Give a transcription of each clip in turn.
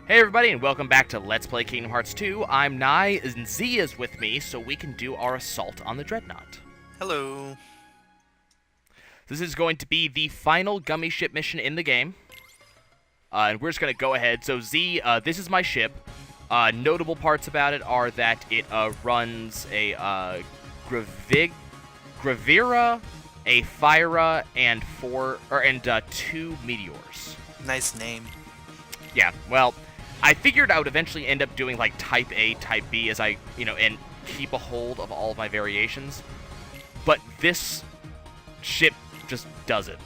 Hey everybody, and welcome back to Let's Play Kingdom Hearts 2. I'm Nai, and Z is with me, so we can do our assault on the Dreadnaught. Hello. This is going to be the final Gummi ship mission in the game. And we're just going to go ahead. So Z, this is my ship. Notable parts about it are that it runs a Gravira, a Fyra, and two Meteors. Nice name. Yeah, well, I figured I would eventually end up doing like Type A, Type B as I, and keep a hold of all of my variations. But this ship just does it.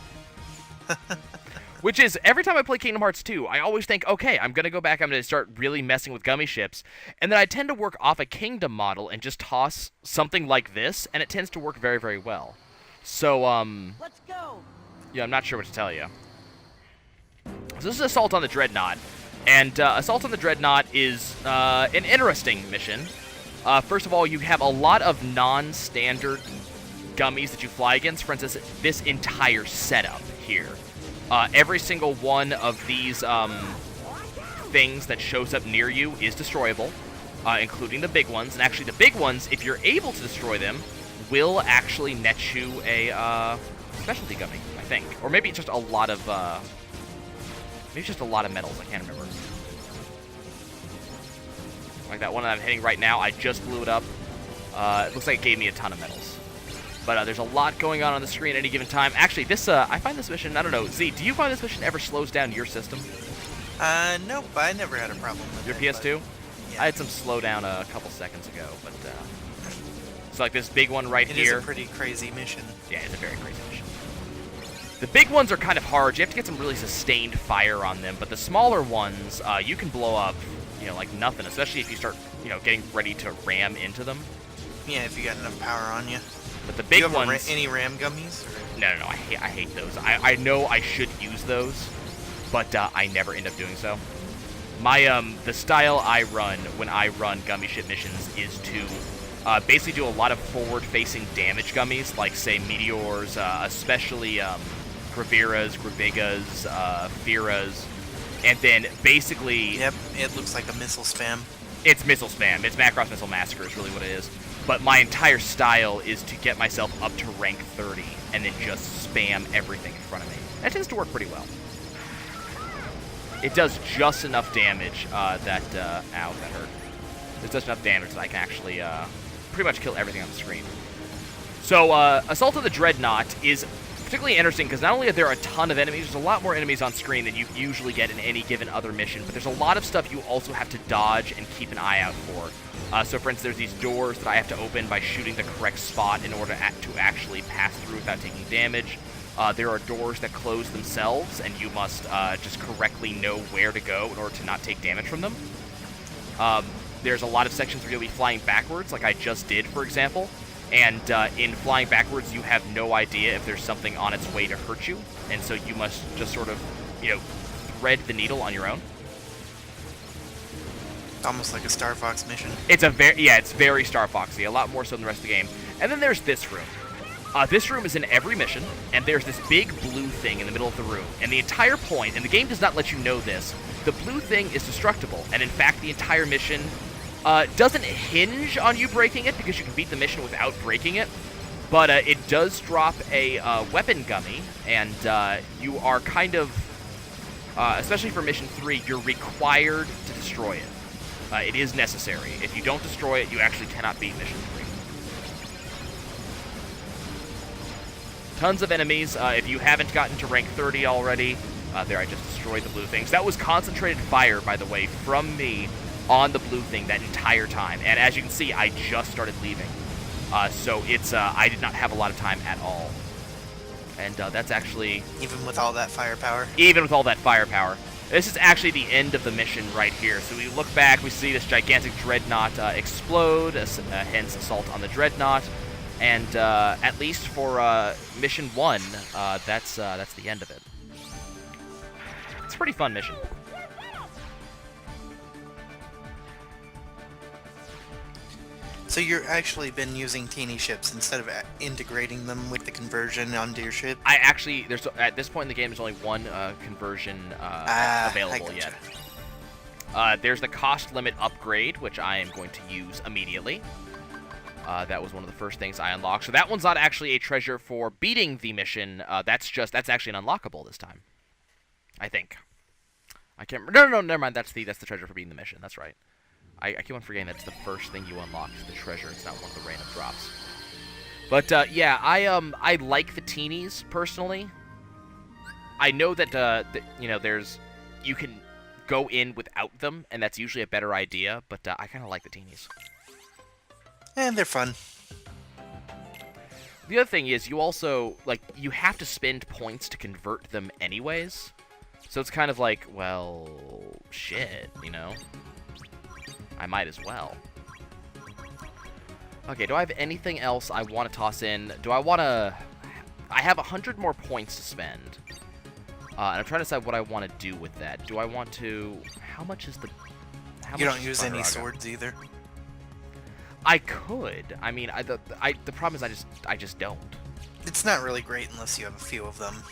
Which is, every time I play Kingdom Hearts 2, I always think, okay, I'm going to go back, I'm going to start really messing with Gummi ships. And then I tend to work off a Kingdom model and just toss something like this, and it tends to work very, very well. So, Let's go. Yeah, I'm not sure what to tell you. So this is Assault on the Dreadnaught. And Assault on the Dreadnaught is an interesting mission. First of all, you have a lot of non-standard gummies that you fly against. For instance, this entire setup here. Every single one of these things that shows up near you is destroyable, including the big ones. And actually, the big ones, if you're able to destroy them, will actually net you a specialty gummy, I think. Or maybe it's just a lot of... maybe it's just a lot of medals, I can't remember. Like that one that I'm hitting right now, I just blew it up. It looks like it gave me a ton of medals. But there's a lot going on the screen at any given time. Actually, this, I find this mission, I don't know, Z, do you find this mission ever slows down your system? Nope, I never had a problem with Your it, PS2? But, yeah. I had some slowdown a couple seconds ago, but, it's like this big one right It here. is a pretty crazy mission. Yeah, it's a very crazy mission. The big ones are kind of hard. You have to get some really sustained fire on them, but the smaller ones, you can blow up, like nothing, especially if you start, getting ready to ram into them. Yeah, if you got enough power on you. But the big ones... any ram gummies? Or? No, I hate those. I know I should use those, but I never end up doing so. My, the style I run when I run Gummi ship missions is to basically do a lot of forward-facing damage gummies, like, say, Meteors, especially, Graviras, Gravigas, Fyras, and then basically... Yep, it looks like a missile spam. It's missile spam. It's Macross Missile Massacre is really what it is. But my entire style is to get myself up to rank 30 and then just spam everything in front of me. That tends to work pretty well. It does just enough damage ow, that hurt. It does enough damage that I can actually pretty much kill everything on the screen. So, Assault of the Dreadnaught is particularly interesting because not only are there a ton of enemies, there's a lot more enemies on screen than you usually get in any given other mission, but there's a lot of stuff you also have to dodge and keep an eye out for. So for instance, there's these doors that I have to open by shooting the correct spot in order to actually pass through without taking damage. There are doors that close themselves, and you must just correctly know where to go in order to not take damage from them. There's a lot of sections where you'll be flying backwards, like I just did, for example. And in flying backwards, you have no idea if there's something on its way to hurt you. And so you must just sort of, thread the needle on your own. Almost like a Star Fox mission. It's very Star Foxy, a lot more so than the rest of the game. And then there's this room. This room is in every mission, and there's this big blue thing in the middle of the room. And the entire point, and the game does not let you know this, the blue thing is destructible. And in fact, the entire mission doesn't hinge on you breaking it, because you can beat the mission without breaking it. But it does drop a weapon gummy, and you are kind of, especially for Mission 3, you're required to destroy it. It is necessary. If you don't destroy it, you actually cannot beat Mission 3. Tons of enemies. If you haven't gotten to rank 30 already, there I just destroyed the blue things. That was concentrated fire, by the way, from me on the blue thing that entire time. And as you can see, I just started leaving. So it's, I did not have a lot of time at all. And that's actually... Even with all that firepower? Even with all that firepower. This is actually the end of the mission right here. So we look back, we see this gigantic Dreadnaught explode, hence Assault on the Dreadnaught. And at least for Mission 1, that's the end of it. It's a pretty fun mission. So you're actually been using teeny ships instead of integrating them with the conversion onto your ship? I actually, at this point in the game, there's only one conversion available yet. There's the cost limit upgrade, which I am going to use immediately. That was one of the first things I unlocked. So that one's not actually a treasure for beating the mission. That's actually an unlockable this time. I think. I can't. No, never mind. That's the treasure for beating the mission. That's right. I keep on forgetting that's the first thing you unlock, the treasure. It's not one of the random drops. But yeah, I like the teenies personally. I know that you can go in without them, and that's usually a better idea. But I kind of like the teenies. And they're fun. The other thing is, you also you have to spend points to convert them anyways. So it's kind of like, well, shit, I might as well. Okay, do I have anything else I want to toss in? Do I want to... I have 100 more points to spend. And I'm trying to decide what I want to do with that. Do I want to... How much is the... You don't use any swords either? I could. I mean, the problem is I just don't. It's not really great unless you have a few of them.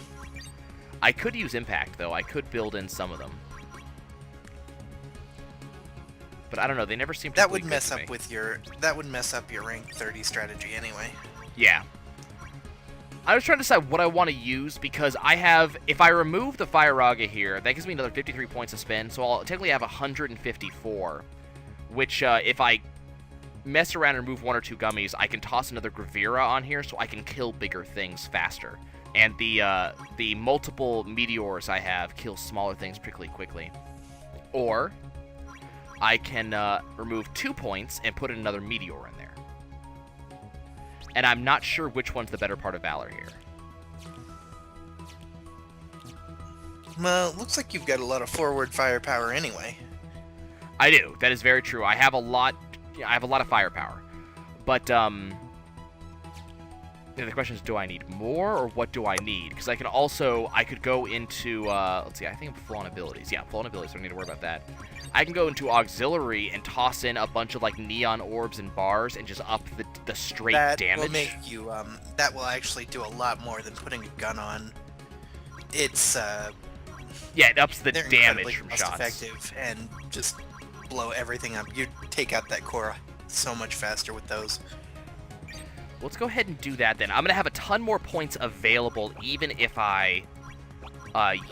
I could use impact, though. I could build in some of them. But I don't know. They never seem to. That would mess up with your. That would mess up your rank 30 strategy anyway. Yeah. I was trying to decide what I want to use because I have. If I remove the Fire-Raga here, that gives me another 53 points to spend. So I'll technically have 154. Which, if I mess around and remove one or two gummies, I can toss another Gravira on here, so I can kill bigger things faster. And the multiple meteors I have kill smaller things particularly quickly. Or I can remove 2 points and put another meteor in there. And I'm not sure which one's the better part of Valor here. Well, it looks like you've got a lot of forward firepower anyway. I do. That is very true. I have a lot of firepower. But the question is, do I need more, or what do I need? Because I could go into, let's see, I think I'm full on abilities. Yeah, full on abilities, so I don't need to worry about that. I can go into auxiliary and toss in a bunch of, neon orbs and bars and just up the straight damage. That will make you, that will actually do a lot more than putting a gun on. It's, yeah, it ups the damage from shots. Effective and just blow everything up. You take out that core so much faster with those. Let's go ahead and do that then. I'm going to have a ton more points available even if I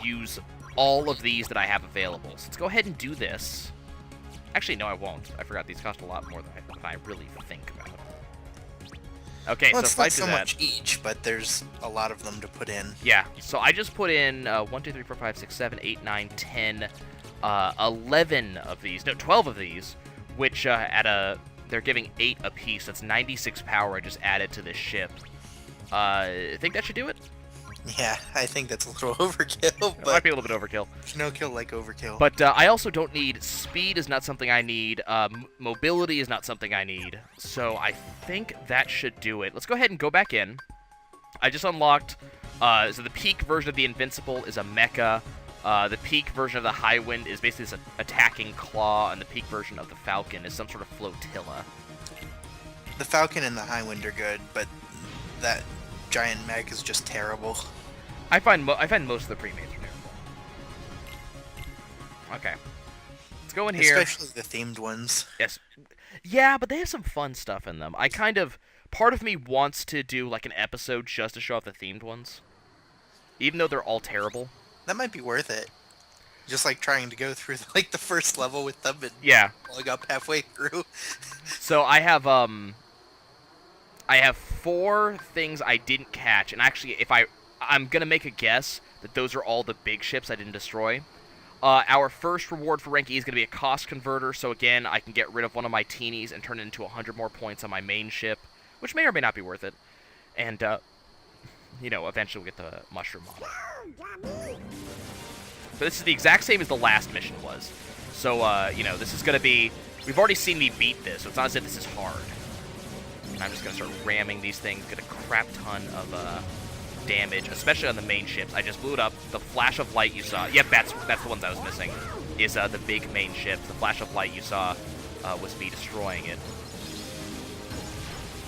use all of these that I have available. So let's go ahead and do this. Actually, no, I won't. I forgot these cost a lot more than I really think about. Okay, well, so if I do so much each, but there's a lot of them to put in. Yeah, so I just put in 1, 2, 3, 4, 5, 6, 7, 8, 9, 10, 11 of these. No, 12 of these, which they're giving 8 apiece. That's 96 power I just added to this ship. Think that should do it? Yeah, I think that's a little overkill. But it might be a little bit overkill. No kill like overkill. But I also don't need... Speed is not something I need. Mobility is not something I need. So I think that should do it. Let's go ahead and go back in. I just unlocked... so the peak version of the Invincible is a mecha. The peak version of the Highwind is basically this attacking claw, and the peak version of the Falcon is some sort of flotilla. The Falcon and the Highwind are good, but that giant mech is just terrible. I find most of the pre-mates are terrible. Okay. Let's go in here. Especially the themed ones. Yes. Yeah, but they have some fun stuff in them. Part of me wants to do an episode just to show off the themed ones. Even though they're all terrible. That might be worth it. Just trying to go through the first level with them and plug up halfway through. So I have 4 things I didn't catch, and actually I'm gonna make a guess that those are all the big ships I didn't destroy. Our first reward for rank E is gonna be a cost converter, so again I can get rid of one of my teenies and turn it into 100 more points on my main ship, which may or may not be worth it. And eventually we'll get the mushroom on it. So this is the exact same as the last mission was. So, this is going to be... We've already seen me beat this, so it's not as if this is hard. And I'm just going to start ramming these things, get a crap ton of damage, especially on the main ships. I just blew it up. The flash of light you saw... Yep, that's the ones I was missing, is the big main ships. The flash of light you saw was me destroying it.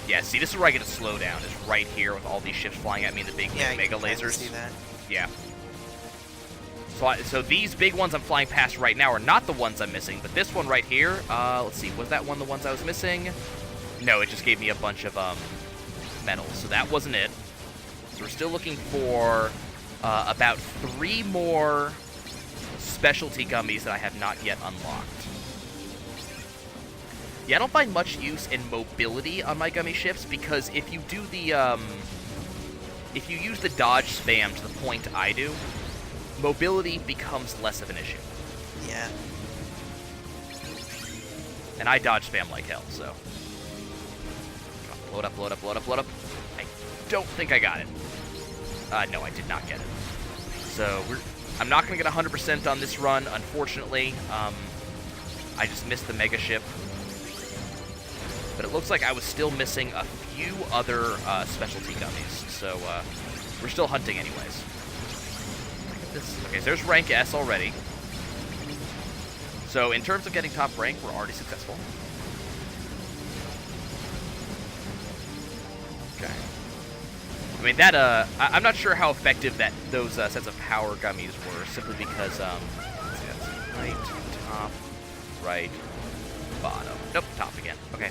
Yeah, see, this is where I get a slowdown, is right here with all these ships flying at me, the big mega lasers. See that. Yeah. So these big ones I'm flying past right now are not the ones I'm missing, but this one right here, let's see, was that one the ones I was missing? No, it just gave me a bunch of metals, so that wasn't it. So we're still looking for about 3 more specialty gummies that I have not yet unlocked. Yeah, I don't find much use in mobility on my gummy ships, because if you do the, if you use the dodge spam to the point I do, mobility becomes less of an issue. Yeah. And I dodge spam like hell, so. Load up, load up, load up, load up. I don't think I got it. No, I did not get it. So, I'm not going to get 100% on this run, unfortunately. I just missed the mega ship. But it looks like I was still missing a few other specialty gummies, so we're still hunting anyways. Okay, so there's rank S already. So in terms of getting top rank, we're already successful. Okay. I mean, that, I'm not sure how effective those sets of power gummies were, simply because, let's see, that's right, top, right, bottom. Nope, top again. Okay.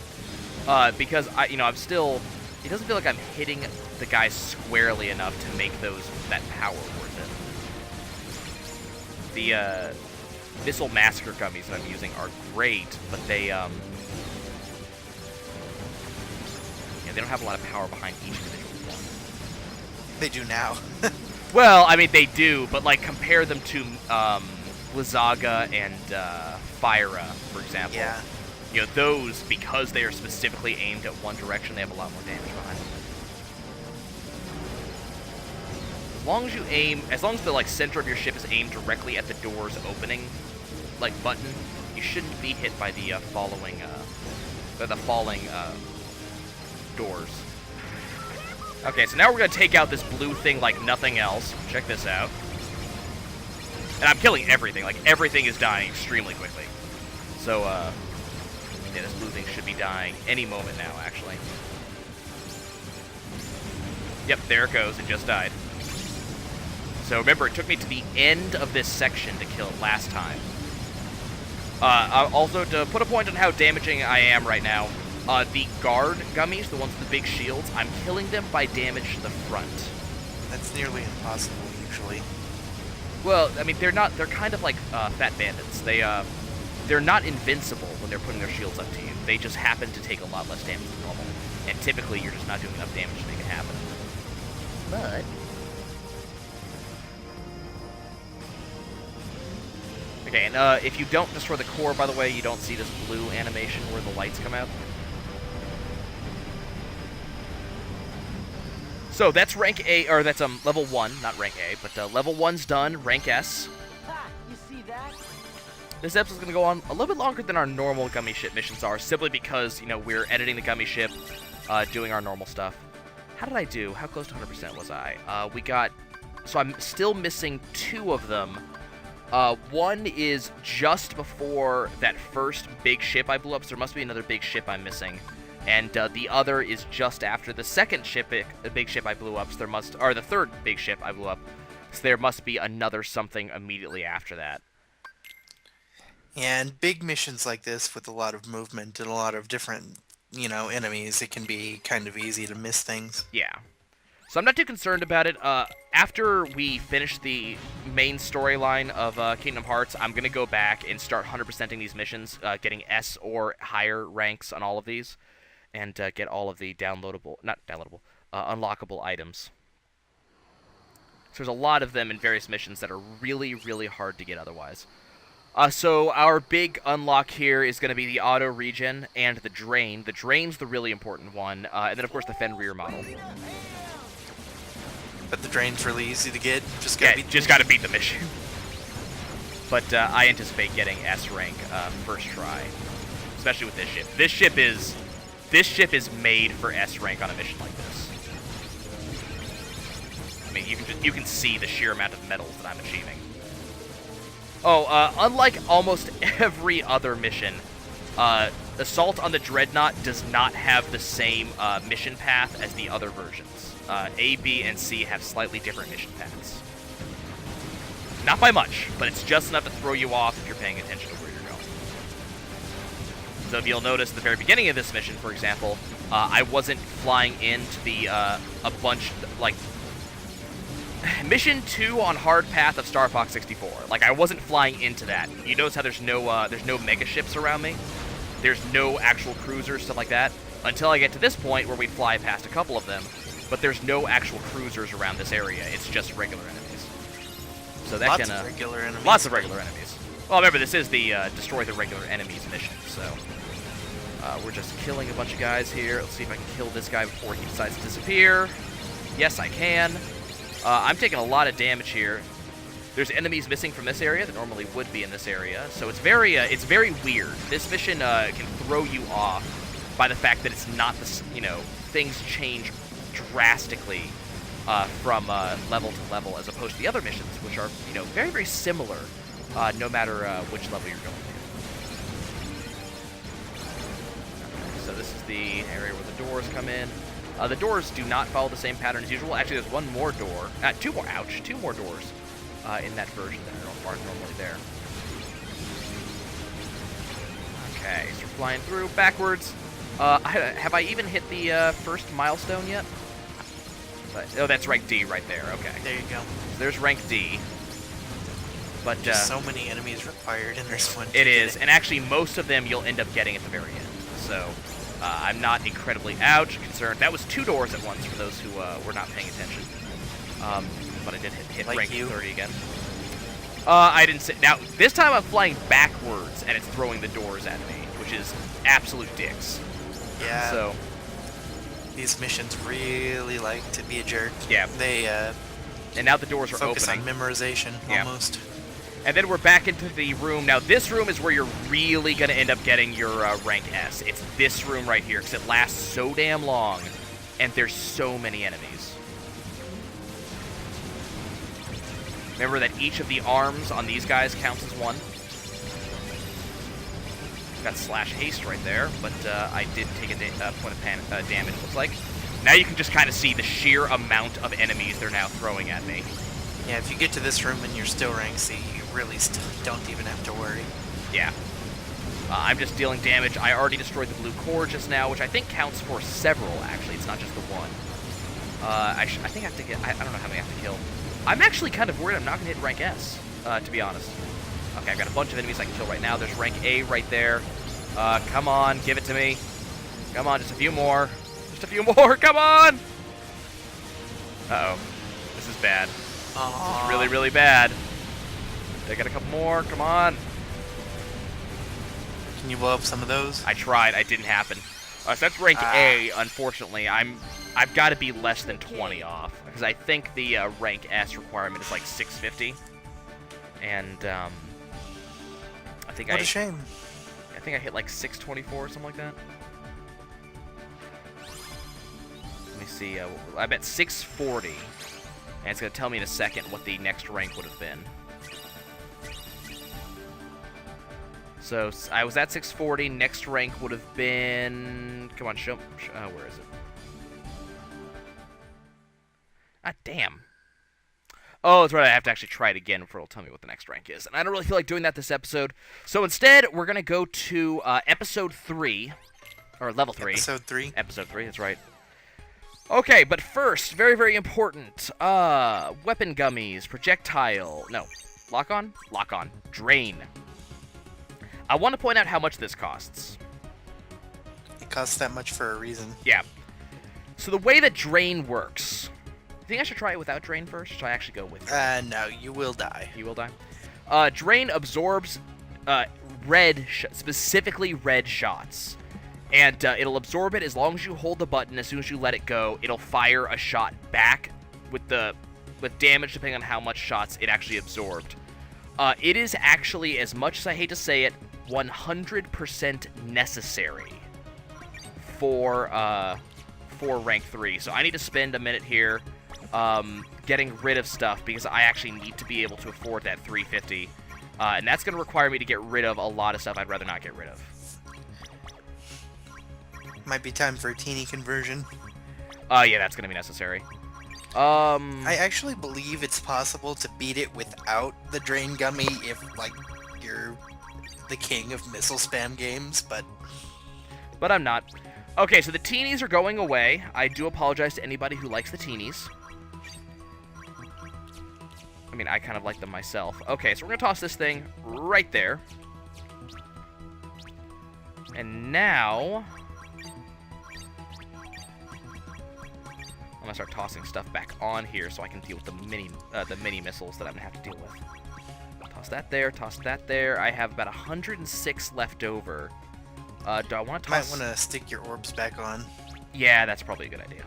Because, I'm still, it doesn't feel like I'm hitting the guys squarely enough to make that power worth it. The, Missile Massacre gummies that I'm using are great, but they, yeah, they don't have a lot of power behind each individual one. They do now. Well, I mean, they do, but, like, compare them to, Blizzaga and, Fyra, for example. Yeah. You know, those, because they are specifically aimed at one direction, they have a lot more damage behind them. As long as the, like, center of your ship is aimed directly at the door's opening, like, button, you shouldn't be hit by the, falling doors. Okay, so now we're gonna take out this blue thing like nothing else. Check this out. And I'm killing everything. Like, everything is dying extremely quickly. So, yeah, this blue thing should be dying any moment now, actually. Yep, there it goes. It just died. So remember, it took me to the end of this section to kill it last time. Also, to put a point on how damaging I am right now, the guard gummies, the ones with the big shields, I'm killing them by damage to the front. That's nearly impossible, usually. Well, I mean, they're kind of like fat bandits. They're not invincible when they're putting their shields up to you. They just happen to take a lot less damage than normal. And typically, you're just not doing enough damage to make it happen. But okay, and if you don't destroy the core, by the way, you don't see this blue animation where the lights come out. So that's rank A, or that's level 1, not rank A, but level 1's done, rank S. Ha! You see that? This episode's going to go on a little bit longer than our normal gummy ship missions are, simply because, we're editing the gummy ship, doing our normal stuff. How did I do? How close to 100% was I? So I'm still missing 2 of them. One is just before that first big ship I blew up, so there must be another big ship I'm missing. And the other is just after the second big ship I blew up, so the third big ship I blew up, so there must be another something immediately after that. And big missions like this with a lot of movement and a lot of different, enemies, it can be kind of easy to miss things. Yeah. So I'm not too concerned about it. After we finish the main storyline of Kingdom Hearts, I'm going to go back and start 100%ing these missions, getting S or higher ranks on all of these, and get all of the unlockable items. So there's a lot of them in various missions that are really, really hard to get otherwise. So our big unlock here is going to be the auto regen and the drain. The drain's the really important one, and then of course the Fenrir model. But the drain's really easy to get. Just gotta beat the mission. But I anticipate getting S rank first try, especially with this ship. This ship is made for S rank on a mission like this. I mean, you can see the sheer amount of medals that I'm achieving. Oh, unlike almost every other mission, Assault on the Dreadnaught does not have the same mission path as the other versions. A, B, and C have slightly different mission paths. Not by much, but it's just enough to throw you off if you're paying attention to where you're going. So if you'll notice at the very beginning of this mission, for example, I wasn't flying into the, a bunch, like, Mission 2 on hard path of Star Fox 64. Like, I wasn't flying into that. You notice how there's no mega ships around me? There's no actual cruisers, stuff like that, until I get to this point where we fly past a couple of them, but there's no actual cruisers around this area. It's just regular enemies. So that Lots of regular enemies. Lots of regular enemies. Well, remember, this is the destroy the regular enemies mission, so we're just killing a bunch of guys here. Let's see if I can kill this guy before he decides to disappear. Yes, I can. I'm taking a lot of damage here. There's enemies missing from this area that normally would be in this area, so it's very weird. This mission can throw you off by the fact that it's not the, things change drastically from level to level, as opposed to the other missions, which are, very, very similar, no matter which level you're going to. Okay, so this is the area where the doors come in. The doors do not follow the same pattern as usual. Actually, there's one more door. Two more doors in that version that aren't normally there. Okay, so we're flying through backwards. Have I even hit the first milestone yet? Oh, that's rank D right there. Okay. There you go. So there's rank D. But just so many enemies required in this one. It is, and actually most of them you'll end up getting at the very end. So I'm not incredibly concerned. That was 2 doors at once for those who were not paying attention. But I did hit like rank 30 again. I didn't say. Now, this time I'm flying backwards, and it's throwing the doors at me, which is absolute dicks. Yeah. So these missions really like to be a jerk. Yeah. They and now the doors are focus opening. on memorization, Yeah. almost. And then we're back into the room. Now, this room is where you're really going to end up getting your rank S. It's this room right here, because it lasts so damn long, and there's so many enemies. Remember that each of the arms on these guys counts as 1. Got slash haste right there, but I did take a point of damage, looks like. Now you can just kind of see the sheer amount of enemies they're now throwing at me. Yeah, if you get to this room and you're still rank C, you really don't even have to worry. Yeah. I'm just dealing damage. I already destroyed the blue core just now, which I think counts for several, actually. It's not just the one. I think I have to get... I don't know how many I have to kill. I'm actually kind of worried I'm not going to hit rank S, to be honest. Okay, I've got a bunch of enemies I can kill right now. There's rank A right there. Come on, give it to me. Come on, just a few more. Just a few more, come on! Uh-oh. This is bad. It's really, really bad. I got a couple more, come on. Can you blow up some of those? I tried, it didn't happen. So that's rank A, unfortunately. I've got to be less than 20 off, because I think the rank S requirement is like 650. And I think what a shame. I think I hit like 624 or something like that. Let me see. I'm at 640, and it's going to tell me in a second what the next rank would have been. So I was at 640. Next rank would have been... Come on, show... where is it? Ah, damn. Oh, that's right. I have to actually try it again before it'll tell me what the next rank is. And I don't really feel like doing that this episode. So instead, we're going to go to episode 3. Or level 3. Episode 3. Episode 3, that's right. Okay, but first, very, very important. Weapon gummies, projectile. No. Lock on? Lock on. Drain. I want to point out how much this costs. It costs that much for a reason. Yeah. So the way that Drain works... You think I should try it without Drain first, or should I actually go with Drain? No, you will die. You will die? Drain absorbs specifically red shots. And it'll absorb it as long as you hold the button. As soon as you let it go, it'll fire a shot back with damage depending on how much shots it actually absorbed. It is actually, as much as I hate to say it, 100% necessary for rank 3. So I need to spend a minute here getting rid of stuff because I actually need to be able to afford that 350. And that's going to require me to get rid of a lot of stuff I'd rather not get rid of. Might be time for a teeny conversion. Yeah, that's going to be necessary. I actually believe it's possible to beat it without the Drain Gummy if, like, you're the king of missile spam games, but I'm not. Okay, so the teenies are going away. I do apologize to anybody who likes the teenies. I mean, I kind of like them myself. Okay, so we're going to toss this thing right there. And now I'm going to start tossing stuff back on here so I can deal with the mini missiles that I'm going to have to deal with. Toss that there. I have about 106 left over. Do I want to toss... Might want to stick your orbs back on. Yeah, that's probably a good idea.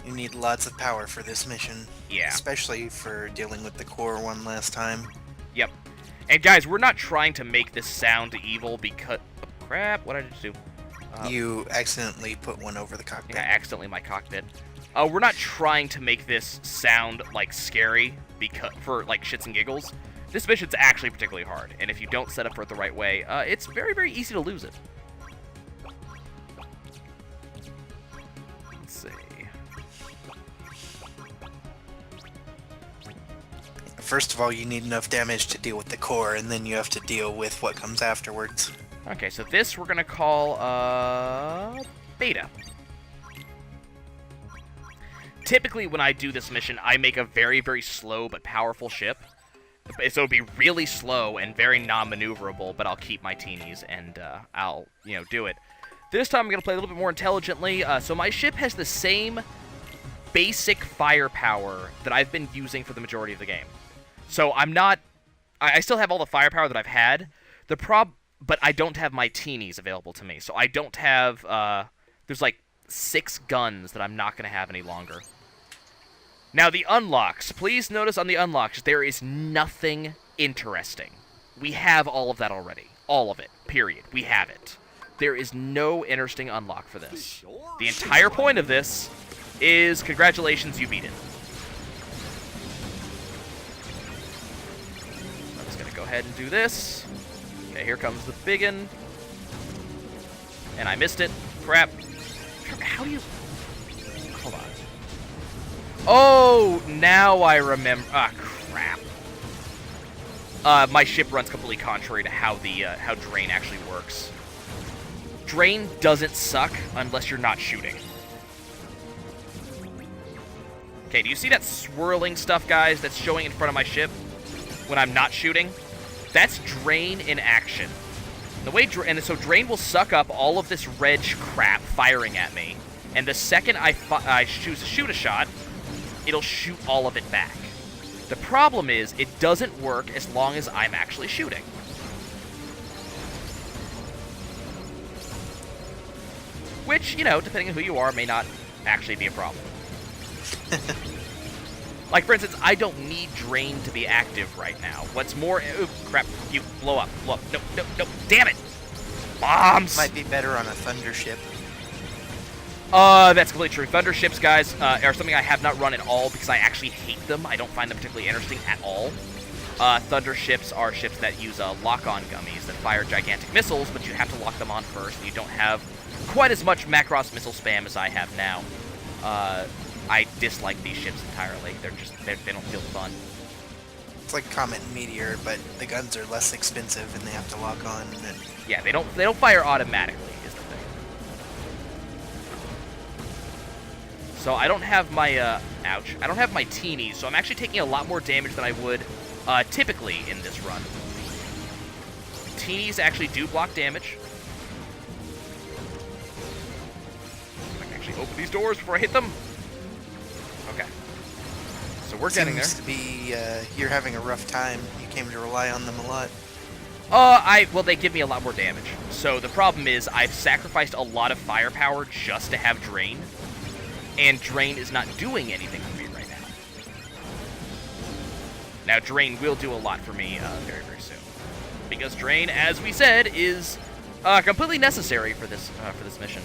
You need lots of power for this mission. Yeah. Especially for dealing with the core one last time. Yep. And guys, we're not trying to make this sound evil because... Oh, crap, what did I just do? You accidentally put one over the cockpit. Yeah, accidentally my cockpit. We're not trying to make this sound, like, scary because for, like, shits and giggles. This mission's actually particularly hard, and if you don't set up for it the right way, it's very, very easy to lose it. Let's see. First of all, you need enough damage to deal with the core, and then you have to deal with what comes afterwards. Okay, so this we're gonna call, Beta. Typically, when I do this mission, I make a very, very slow but powerful ship. So it'll be really slow and very non-maneuverable, but I'll keep my teenies and I'll, do it. This time I'm going to play a little bit more intelligently. So my ship has the same basic firepower that I've been using for the majority of the game. So I'm not... I still have all the firepower that I've had. But I don't have my teenies available to me. So I don't have... there's like 6 guns that I'm not going to have any longer. Now, the unlocks. Please notice on the unlocks, there is nothing interesting. We have all of that already. All of it. Period. We have it. There is no interesting unlock for this. The entire point of this is, congratulations, you beat it. I'm just going to go ahead and do this. Okay, here comes the biggin. And I missed it. Crap. How do you... Hold on. Oh, now I remember. Ah, crap. My ship runs completely contrary to how how Drain actually works. Drain doesn't suck unless you're not shooting. Okay, do you see that swirling stuff, guys, that's showing in front of my ship when I'm not shooting? That's Drain in action. The way so Drain will suck up all of this red crap firing at me, and the second I choose to shoot a shot, it'll shoot all of it back. The problem is, it doesn't work as long as I'm actually shooting. Which, depending on who you are, may not actually be a problem. Like, for instance, I don't need Drain to be active right now. What's more... Ooh, crap. You blow up. Blow up. No. Damn it! Bombs! Might be better on a thunder ship. That's completely true. Thunder ships, guys, are something I have not run at all because I actually hate them. I don't find them particularly interesting at all. Thunder ships are ships that use lock-on gummies that fire gigantic missiles, but you have to lock them on first, and you don't have quite as much Macross missile spam as I have now. I dislike these ships entirely. They don't feel fun. It's like Comet and Meteor, but the guns are less expensive and they have to lock on. And... Yeah, they don't fire automatically. So I don't have my, ouch, I don't have my teenies, so I'm actually taking a lot more damage than I would typically in this run. Teenies actually do block damage. I can actually open these doors before I hit them. Okay. So we're getting there. Seems to be, you're having a rough time. You came to rely on them a lot. Well, they give me a lot more damage. So the problem is I've sacrificed a lot of firepower just to have Drain. And Drain is not doing anything for me right now. Now, Drain will do a lot for me very, very soon. Because Drain, as we said, is completely necessary for this mission.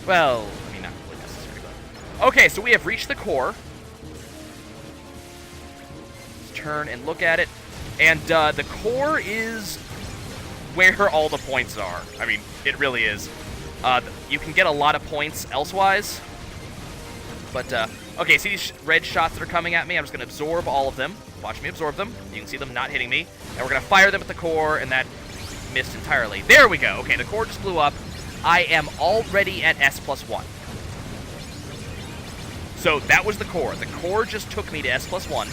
Well, I mean, not completely necessary, but... Okay, so we have reached the core. Let's turn and look at it. And the core is where all the points are. I mean, it really is. You can get a lot of points elsewise. But, okay, see these red shots that are coming at me? I'm just going to absorb all of them. Watch me absorb them. You can see them not hitting me. And we're going to fire them at the core, and that missed entirely. There we go. Okay, the core just blew up. I am already at S+1. So that was the core. The core just took me to S+1.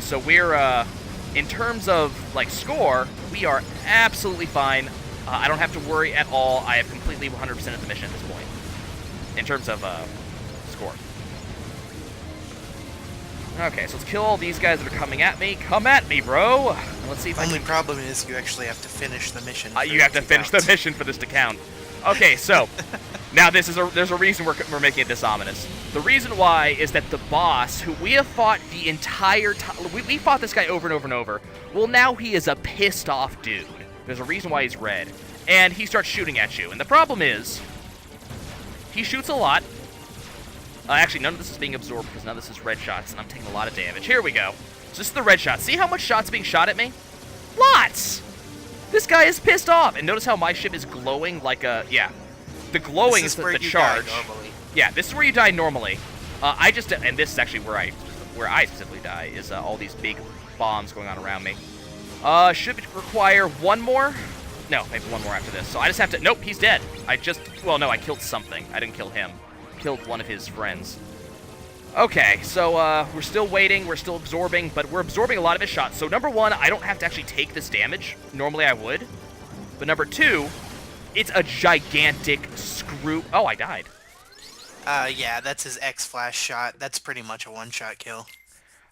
So we're, in terms of, like, score, we are absolutely fine. I don't have to worry at all. I have completely 100% of the mission at this point. In terms of, score. Okay, so let's kill all these guys that are coming at me. Come at me, bro! Let's see if Only problem is you actually have to finish the mission. You have to finish the mission for this to count. Okay, so now there's a reason we're making it this ominous. The reason why is that the boss, who we have fought the entire time, we fought this guy over and over and over. Well, now he is a pissed off dude. There's a reason why he's red, and he starts shooting at you. And the problem is, he shoots a lot. Actually, none of this is being absorbed because none of this is red shots, and I'm taking a lot of damage. Here we go. So this is the red shot. See how much shots being shot at me? Lots! This guy is pissed off. And notice how my ship is glowing like a... Yeah. The glowing is the charge. Yeah, this is where you die normally. And this is actually where I specifically die, is all these big bombs going on around me. Should require one more? No, maybe one more after this. So I just have to... Nope, he's dead. Well, no, I killed something. I didn't kill him. Killed one of his friends. Okay, so we're still waiting, we're still absorbing, but we're absorbing a lot of his shots. So number one, I don't have to actually take this damage. Normally I would. But number two, it's a gigantic screw... Oh, I died. Yeah, that's his X-Flash shot. That's pretty much a one-shot kill.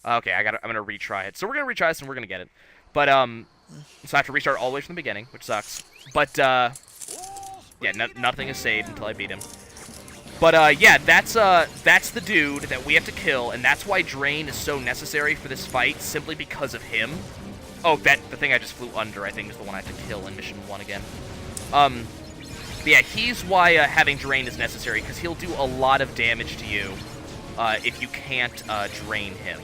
Okay, I'm gonna retry it. So we're gonna retry this and we're gonna get it. But, so I have to restart all the way from the beginning, which sucks. But, yeah, nothing is saved until I beat him. But, yeah, that's the dude that we have to kill, and that's why Drain is so necessary for this fight, simply because of him. Oh, the thing I just flew under, I think, is the one I have to kill in Mission 1 again. Yeah, he's why having Drain is necessary, because he'll do a lot of damage to you if you can't drain him.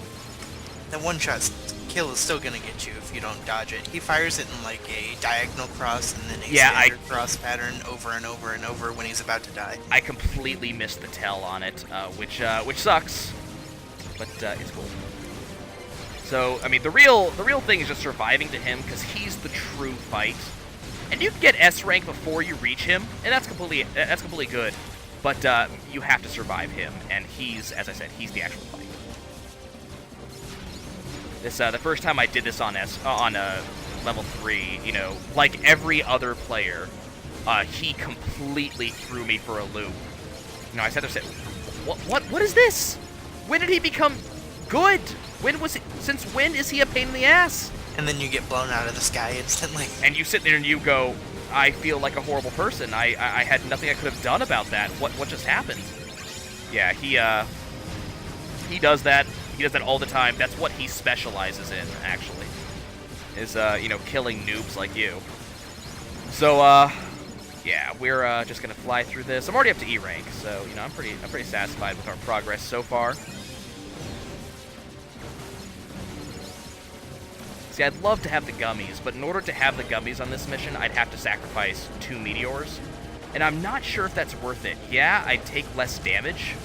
The one-shot kill is still gonna get you if you don't dodge it. He fires it in like a diagonal cross and then a standard cross pattern over and over and over when he's about to die. I completely missed the tell on it, which sucks, but it's cool. So I mean, the real thing is just surviving to him, because he's the true fight. And you can get S rank before you reach him, and that's completely good. But you have to survive him, and he's, as I said, he's the actual fight. This the first time I did this on level 3, you know, like every other player, he completely threw me for a loop. You know, I sat there and said, what is this? When did he become good? Since when is he a pain in the ass? And then you get blown out of the sky instantly. And you sit there and you go, I feel like a horrible person. I had nothing I could have done about that. What just happened? Yeah, he does that. He does that all the time. That's what he specializes in, actually. Is, you know, killing noobs like you. So, yeah, we're just gonna fly through this. I'm already up to E rank, so, you know, I'm pretty satisfied with our progress so far. See, I'd love to have the gummies, but in order to have the gummies on this mission, I'd have to sacrifice 2 meteors. And I'm not sure if that's worth it. Yeah, I'd take less damage,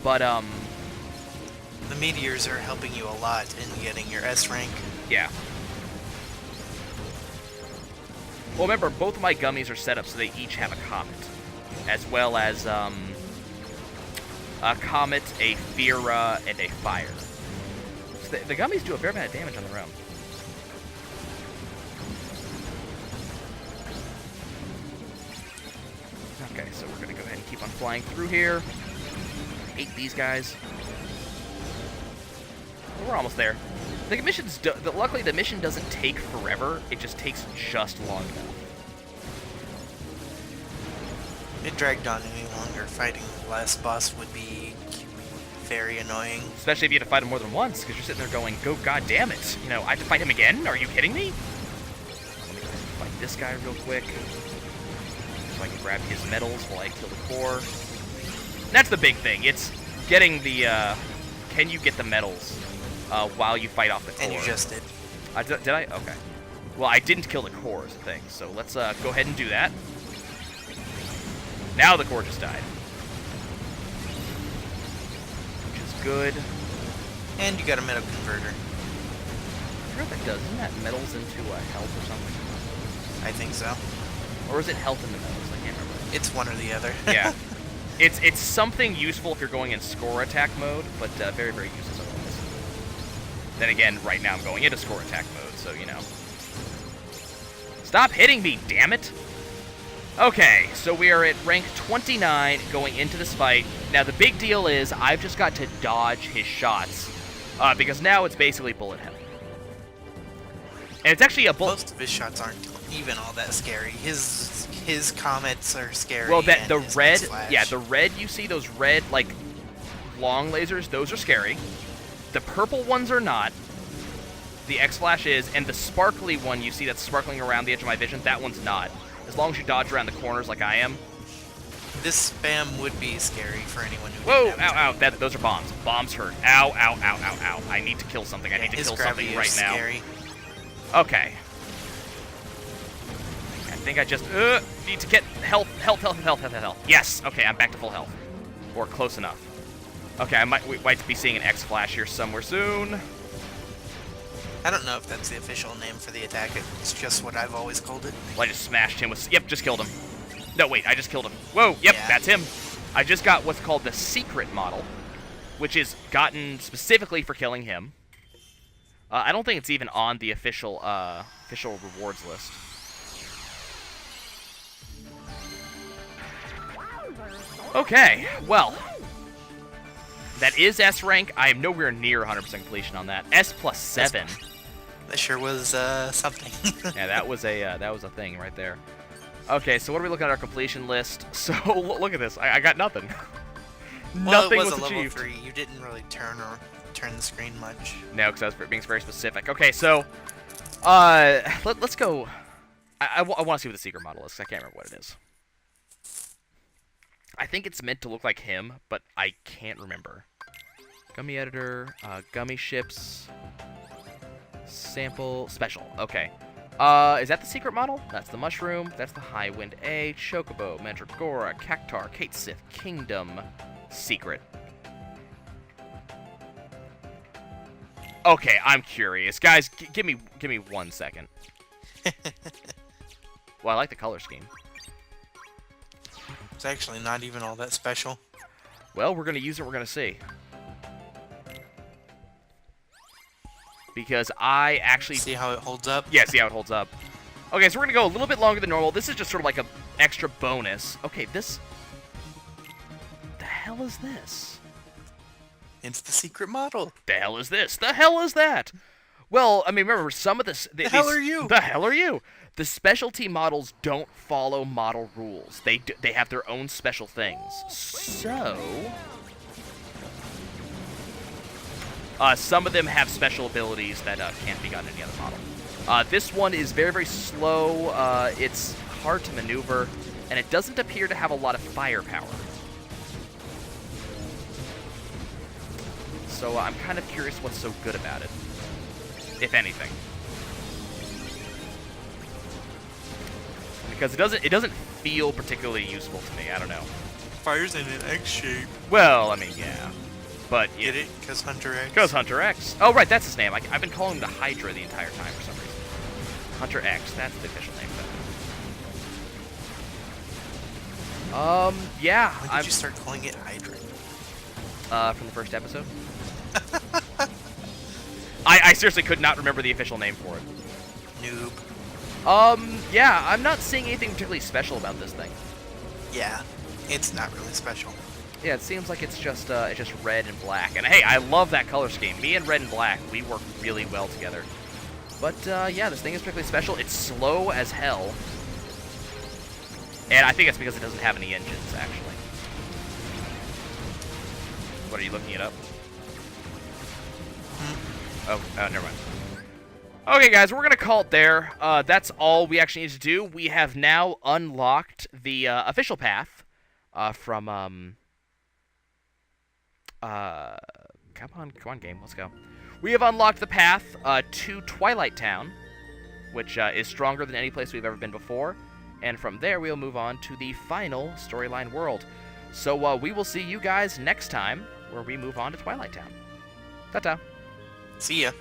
but, the meteors are helping you a lot in getting your S rank. Yeah. Well, remember, both of my gummies are set up so they each have a comet. As well as, a comet, a Fira, and a fire. So the gummies do a fair amount of damage on their own. Okay, so we're gonna go ahead and keep on flying through here. Hate these guys. We're almost there. The missions luckily, the mission doesn't take forever. It just takes just long enough. If it dragged on any longer, fighting the last boss would be very annoying. Especially if you had to fight him more than once, because you're sitting there going, "Go, god damn it! You know, I have to fight him again? Are you kidding me?" Let me fight this guy real quick, so I can grab his medals while I kill the core. And that's the big thing. It's getting the. Can you get the medals? While you fight off the core. And you just did. Did I? Okay. Well, I didn't kill the core is the thing, so let's go ahead and do that. Now the core just died. good. And you got a metal converter. I forget what that does. Isn't that metals into health or something? I think so. Or is it health into metals? I can't remember. It's one or the other. Yeah. It's something useful if you're going in score attack mode, but very, very useless otherwise. Then again, right now I'm going into score attack mode, so, you know. Stop hitting me, damn it! Okay, so we are at rank 29 going into this fight. Now, the big deal is I've just got to dodge his shots, because now it's basically bullet hell. And it's actually a bullet... Most of his shots aren't even all that scary. His comets are scary. Well, the red... X-Flash. Yeah, the red, you see those red, like, long lasers, those are scary. The purple ones are not. The X-Flash is, and the sparkly one you see that's sparkling around the edge of my vision, that one's not. As long as you dodge around the corners like I am. This spam would be scary for anyone who Whoa! didn't have Ow, ow, those are bombs. Bombs hurt. Ow, ow, ow, ow, ow. I need to kill something. I need to his kill gravity something right is now. Scary. Okay. I think I just need to get health. Yes! Okay, I'm back to full health. Or close enough. Okay, we might be seeing an X-Flash here somewhere soon. I don't know if that's the official name for the attack. It's just what I've always called it. Well, I just smashed him with... Yep, just killed him. No, wait, I just killed him. Whoa, yep, Yeah. that's him. I just got what's called the secret model, which is gotten specifically for killing him. I don't think it's even on the official rewards list. Okay, well, that is S rank. I am nowhere near 100% completion on that. S plus 7. That sure was something. Yeah, that was a thing right there. Okay, so what are we looking at our completion list? So look at this. I got nothing. Well, Nothing it was was a level achieved. 3. You didn't really turn the screen much. No, because I was being very specific. Okay, so let's go. I want to see what the secret model is. 'Cause I can't remember what it is. I think it's meant to look like him, but I can't remember. Gummi editor, gummy ships, sample, special. Okay. Is that the secret model? That's the mushroom. That's the high wind A, chocobo, mandragora, cactar, Kate Sith, kingdom, secret. Okay, I'm curious, guys. Give me 1 second. Well, I like the color scheme. It's actually not even all that special. Well, we're gonna use it. We're gonna see. Because I actually... See how it holds up? Yeah, see how it holds up. Okay, so we're gonna go a little bit longer than normal. This is just sort of like a extra bonus. Okay, this... The hell is this? It's the secret model. The hell is this? The hell is that? Well, I mean, remember, some of this... The hell are you? The hell are you? The specialty models don't follow model rules. They have their own special things. So... some of them have special abilities that can't be gotten in any other model. This one is very, very slow. It's hard to maneuver, and it doesn't appear to have a lot of firepower. So I'm kind of curious what's so good about it, if anything. Because it doesn't feel particularly useful to me. I don't know. Fires in an X shape. Well, I mean, yeah. But yeah. Get it? Because Hunter X? Because Hunter X. Oh, right, that's his name. I've been calling him the Hydra the entire time for some reason. Hunter X, that's the official name of it. Yeah. When did you start calling it Hydra? From the first episode. I seriously could not remember the official name for it. Noob. Yeah, I'm not seeing anything particularly special about this thing. Yeah, it's not really special. Yeah, it seems like it's just red and black. And hey, I love that color scheme. Me and red and black, we work really well together. But yeah, this thing is particularly special. It's slow as hell. And I think it's because it doesn't have any engines, actually. What, are you looking it up? Oh, never mind. Okay, guys, we're going to call it there. That's all we actually need to do. We have now unlocked the official path from... come on, game. Let's go. We have unlocked the path to Twilight Town, which is stronger than any place we've ever been before. And from there, we'll move on to the final storyline world. So we will see you guys next time where we move on to Twilight Town. Ta-ta. See ya.